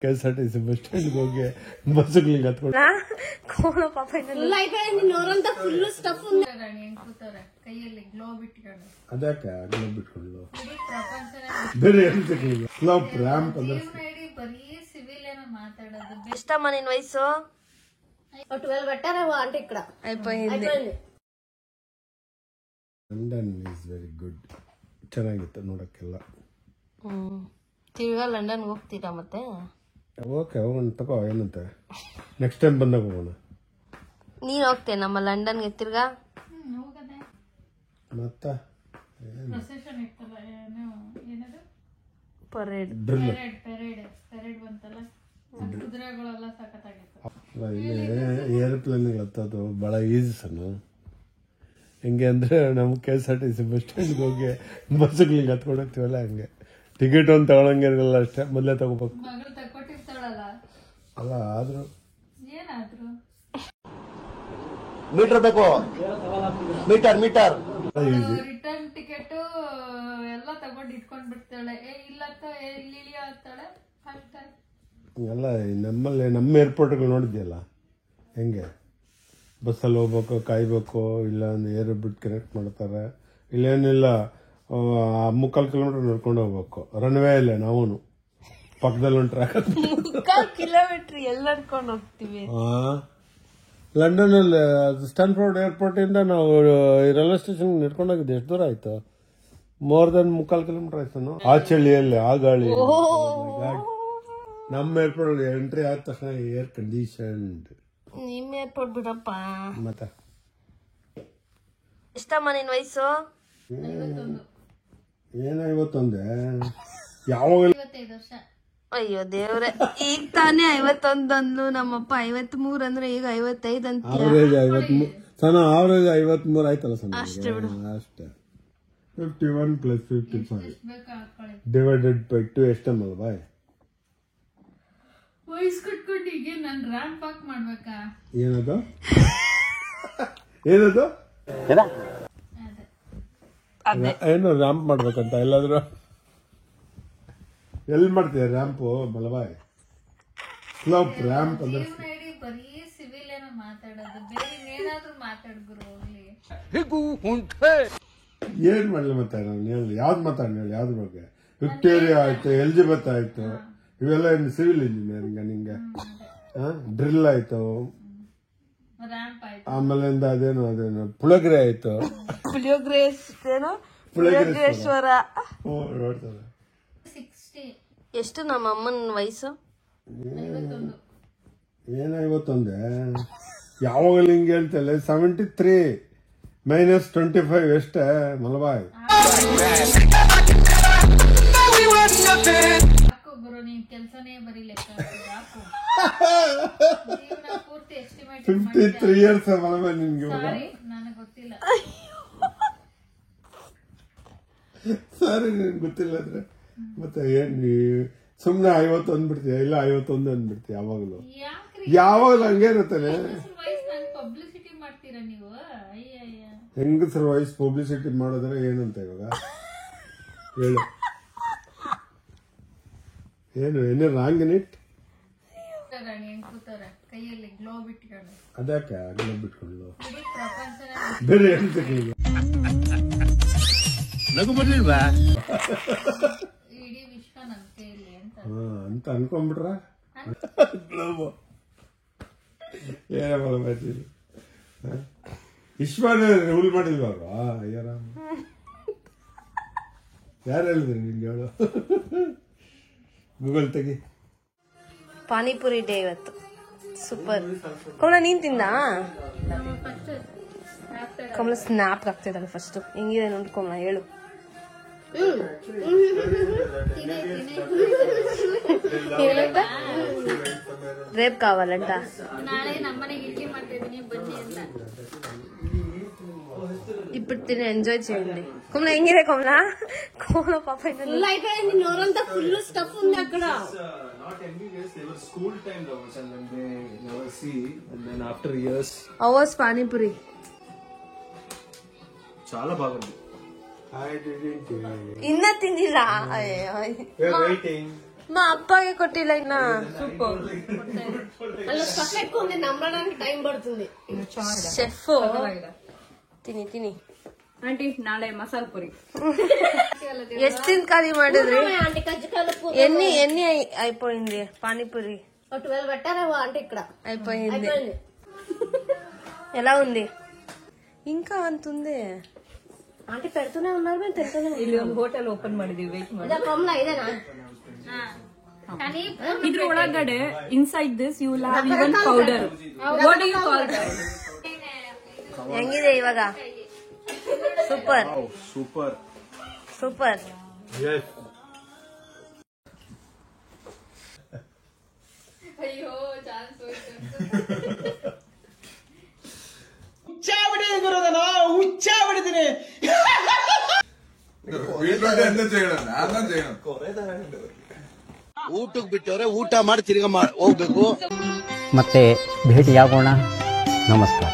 KSRTC bus stand ಹೋಗಿ ಬಸ್ಗಳಿಗೆ ಹತ್ಕೊಂಡು ಕೋಣ ಪಾಪ ಫುಲ್ ಸ್ಟಫ್ ಅದಕ್ಕೆ ಅಗ್ಲ ಬಿಟ್ಕೊಂಡು ಬೇರೆ ಸ್ಲೋಪ್ ರ್ಯಾಂಪ್ ಅಂದ್ರೆ ಎಷ್ಟಮ್ಮ ನಿನ್ ವಯಸ್ಸು 12 ಬೆಟ್ಟರ ಆಂಟಿ ఇక్కడ అయిపోయింది ಲಂಡನ್ ಇಸ್ ವೆರಿ ಗುಡ್ ಚೆನ್ನಾಗಿತ್ತು ನೋಡಕ್ಕೆಲ್ಲ ತಿರ್ಗಾ ಲಂಡನ್ಗೆ ಹೋಗ್ತೀರಾ ಮತ್ತೆ ಓಕೆ ಹೋಗೋಣ ತಗೋ ಏನಂತೆ ನೆಕ್ಸ್ಟ್ ಟೈಮ್ ಬಂದಾಗ ಹೋಗೋಣ ನೀನ್ ಹೋಗ್ತೇನೆ ನಮ್ಮ ಲಂಡನ್ಗೆ ತಿರ್ಗಾ ಮತ್ತ ಪರೇಡ್ ಡ್ರಿಲ್ ಇಲ್ಲಿ ಏರೋಪ್ಲೇನ್ ಹತ್ತೋದು ಬಹಳ ಈಸಿ ಸಣ್ಣ ಹೆಂಗೆ ಅಂದ್ರೆ ನಮ್ಮ KSRTC ಬಸ್ ಸ್ಟ್ಯಾಂಡ್ಗೆ ಹೋಗಿ ಬಸ್ಗಳಿಗೆ ಹತ್ಕೊಂಡು ಹೋಗ್ತೀವಲ್ಲ ಹಂಗೆ ಟಿಕೆಟ್ ಒಂದು ತಗೊಳಂಗಿರಲ್ಲ ಅಷ್ಟೇ ಮೊದಲೇ ತಗೋಬೇಕು ಅಲ್ಲ ಆದ್ರೂ ಮೀಟರ್ ಬೇಕು ಮೀಟರ್ ರಿಟರ್ನ್ ಟಿಕೆಟ್ ಎಲ್ಲ ತಗೊಂಡು ಇಟ್ಕೊಂಡ್ ಬಿಡ್ತಾಳೆ ಇಲ್ಲಿ ಅಂತಾಳೆ ಎಲ್ಲ ನಮ್ಮಲ್ಲಿ ನಮ್ಮ ಏರ್ಪೋರ್ಟ್ಗಳು ನೋಡಿದ್ಯಲ್ಲ ಹೆಂಗೆ ಬಸ್ಸಲ್ಲಿ ಹೋಗ್ಬೇಕು ಕಾಯ್ಬೇಕು ಇಲ್ಲ ಒಂದು ಏರ್ ಬಿಟ್ಟು ಕನೆಕ್ಟ್ ಮಾಡ್ತಾರೆ ಇಲ್ಲೇನಿಲ್ಲ 3 ಕಿಲೋಮೀಟರ್ ನಡ್ಕೊಂಡು ಹೋಗ್ಬೇಕು ರನ್ವೇ ಇಲ್ಲ ನಾವು ಪಕ್ಕದಲ್ಲಿ ಒಂದು ಟ್ರ್ಯಾಕ್ 3 ಕಿಲೋಮೀಟರ್ ಎಲ್ಲ ನಡ್ಕೊಂಡು ಹೋಗ್ತೀವಿ ಲಂಡನ್ ಅಲ್ಲಿ ಸ್ಟ್ಯಾನ್ಫೋರ್ಡ್ ಏರ್ಪೋರ್ಟ್ ಇಂದ ನಾವು ರೈಲ್ವೆ ಸ್ಟೇಷನ್ ನಡ್ಕೊಂಡು ಹೋಗಿದ್ದೆ ಎಷ್ಟು ದೂರ ಆಯ್ತು ಮೋರ್ ದನ್ 3 ಕಿಲೋಮೀಟರ್ ಆಯ್ತು ಆ ಚಳಿಯಲ್ಲಿ ಆ ಗಾಳಿ ನಮ್ಮ ಏರ್ಪೋರ್ಟ್ ಎಂಟ್ರಿ ಆದ ತಕ್ಷಣ ಏರ್ ಕಂಡೀಷನ್ಡ್ ನಿಮ್ ಏರ್ಪೋರ್ಟ್ ಬಿಡಪ್ಪ ಮತ್ತೆ ಎಷ್ಟಮ್ಮ ನಿನ್ ವಯಸ್ಸು ಏನ 51 ಯಾವಾಗ 25 ವರ್ಷ ಅಯ್ಯೋ ದೇವ್ರೆ ಈಗ ತಾನೇ 51 ಅಂದ್ಲು ನಮ್ಮಪ್ಪ 53 ಅಂದ್ರೆ ಈಗ 55 ಅಂತ ಆವರೇಜ್ 53 ಸಣ್ಣ ಆವರೇಜ್ 53 ಆಯ್ತಲ್ಲ ಸಣ್ಣ ಅಷ್ಟೇ 51 ಪ್ಲಸ್ 55 ಡಿವೈಡೆಡ್ ಬೈ 2 ಎಷ್ಟಮ್ಮಲ್ಲ ಬಾಯ್ ವಯಸ್ಸು ಕಟ್ಕೊಂಡು ಈಗ ನಾನು ರ್ಯಾಂಪ್ ವಾಕ್ ಮಾಡ್ಬೇಕಾ ಏನದು ಏನು ರ್ಯಾಂಪ್ ಮಾಡ್ಬೇಕಂತ ಎಲ್ಲಾದ್ರೂ ಎಲ್ಲಿ ಮಾಡ್ತೀಯ ರ್ಯಾಂಪು ಮಲಬಾಯ್ ಸ್ಲೋಪ್ ರ್ಯಾಂಪ್ ಅಂದ್ರೆ ಬರೀ ಸಿವಿಲ್ ಏನೋ ಮಾತಾಡೋದು ಬೇರೆ ಏನಾದ್ರೂ ಮಾತಾಡ್ಗುರು ಹೋಗ್ಲಿ ಏನ್ ಮಾಡ್ಲಿ ಮತ್ತೆ ನಾನು ಹೇಳಿ ಯಾವ್ದು ಮಾತಾಡಿ ಹೇಳಿ ಯಾವ್ದ್ರ ಬಗ್ಗೆ ವಿಕ್ಟೋರಿಯಾ ಆಯ್ತು ಎಲಿಜಬೆತ್ ಆಯ್ತು ಇವೆಲ್ಲ ಸಿವಿಲ್ ಇಂಜಿನಿಯರಿಂಗ್ ನಿಂಗೆ ಡ್ರಿಲ್ ಆಯ್ತು ಆಮೇಲೆ ಅದೇನು ಪುಳಗ್ರೆ ಆಯ್ತು ಪುಳಿಯೋಗ್ರೇಶ್ವರ ನೋಡ್ತಾರೆ ಎಷ್ಟು ನಮ್ಮ ಅಮ್ಮನ ವಯಸ್ಸು ಏನ 51 ಯಾವಾಗಲೂ ಹಿಂಗೆ ಹೇಳ್ತಲ್ಲ 73 ಮೈನಸ್ 25 ಎಷ್ಟೇ ಮಲಬಾಯ್ ಗುರು ನೀನ್ ಕೆಲ್ಸನೇ ಬರೀ ಲೆಕ್ಕ 53 ಇಯರ್ಸ್ ಮಲಬಾಯ್ ನಿನ್ಗೆ ನನಗೆ ಗೊತ್ತಿಲ್ಲ ಸರಿ ನಿನ್ಗೆ ಗೊತ್ತಿಲ್ಲ ಅಂದ್ರೆ ಮತ್ತೆ ಏನ್ ಸುಮ್ನೆ 50 ಅಂದ್ಬಿಡ್ತೀಯ ಇಲ್ಲ 51 ಅಂದ್ಬಿಡ್ತೀಯ ಯಾವಾಗಲೂ ಹಂಗೆ ಇರುತ್ತಾನೆ ಪಬ್ಲಿಸಿಟಿ ಮಾಡ್ತೀರಾ ನೀವು ಹೆಂಗಸರ ವಾಯ್ಸ್ ಪಬ್ಲಿಸಿಟಿ ಮಾಡಿದ್ರೆ ಏನಂತ ಇವಾಗ ಹೇಳು ಏನು ಏನೇ ರಾಂಗ್ ಇಟ್ ಕೈಯಲ್ಲಿ ಗ್ಲೋ ಬಿಟ್ಕೊಂಡು ಅದಕ್ಕೆ ಅಗಲ ಬಿಟ್ಕೊಂಡು ಬೇರೆ ಹೇಳ್ತೀನಿ ನಗು ಬರ್ಲಿಲ್ವಾ ಇಡೀ ವಿಶ್ವ ನನ್ ಕೈಯಲ್ಲಿ ಅಂತ ಅನ್ಕೊಂಡ್ಬಿಟ್ರ ಏನ ವಿಶ್ವನೇ ರೂಲ್ ಮಾಡಿಲ್ವ ಅಯ್ಯಾರ ಯಾರು ಹೇಳಿದ್ರಿ ನಿಂಗೆ ಹೇಳು ಗೂಗಲ್ ತೆಗಿ ಪಾನಿಪುರಿ ಡೇ ಇವತ್ತು ಸೂಪರ್ ಕಮಲ ನೀನ್ ತಿಂದ ಕಮಲ ಸ್ನ್ಯಾಪ್ ಆಗ್ತಿದ್ದಾಳೆ ಫಸ್ಟ್ ಹೆಂಗಿದೆ ನೋಡಿ ಕಮಲ ಹೇಳು ರೇಪ್ ಕಾವಾಲಂಟ ನಾಳೆ ನಮ್ಮನೆಗೆ ಇಡ್ಲಿ ಮಾಡ್ತಿದ್ದೀನಿ ಬನ್ನಿ ಅಂತ ఇప్పుడు తిని ఎంజాయ్ చేయండి కమల ఎంగిరే కమల కమల పాప ఫుల్ అయిపోయింది నోరంతా ఫుల్ స్టఫ్ ఉంది అక్కడ not MBBS they were school time lovers and then they never see and then after years hours panipuri చాలా బాగుంది I didn't ఇన్న తిందిరా we're waiting అప్పగే కొట్టిಲ್ಲ ఇన్న సూపర్ అలా పక్కకు ఉంది నమ్మడానికి టైం పడుతుంది ಶೆಫ್ ತಿನ್ನಿ ತಿನ್ನಿ ಆಂಟಿ ನಾಳೆ ಮಸಾಲ ಪುರಿ ಎಷ್ಟಿನ ಖಾಲಿ ಮಾಡಿದ್ರಿ ఆంటీ కజ్జికాయలు పూరి ఎన్ని ఎన్ని అయిపోయింది పానీపూరి 12 పెట్టారేమో ఆంటీ ఇక్కడ అయిపోయింది అయిపోయింది. ఎలా ఉంది ఇంకా అంత ఉంది ఆంటీ పెడుతూనే ఉన్నారు మేము తింటూనే ఉన్నాం. ಇಲ್ಲಿ ಒಂದು ಹೋಟೆಲ್ ಓಪನ್ ಮಾಡಿದೀವಿ ವೇಟ್ ಮಾಡಿ ఇదా కొమ్లా ఇదేనా ಇದ್ರ ಒಳಗಡೆ inside this you will have even powder what do you call that ಹೆಂಗಿದೆ ಇವಾಗ ಸೂಪರ್ ಸೂಪರ್ ಸೂಪರ್ ಅಯ್ಯೋ ಚಾನ್ಸ್ ಹೋಯ್ತು ಊಟಕ್ಕೆ ಬಿಟ್ಟವ್ರೆ ಊಟ ಮಾಡಿ ತಿರ್ಗಾ ಹೋಗ್ಬೇಕು ಮತ್ತೆ ಭೇಟಿಯಾಗೋಣ. ನಮಸ್ಕಾರ.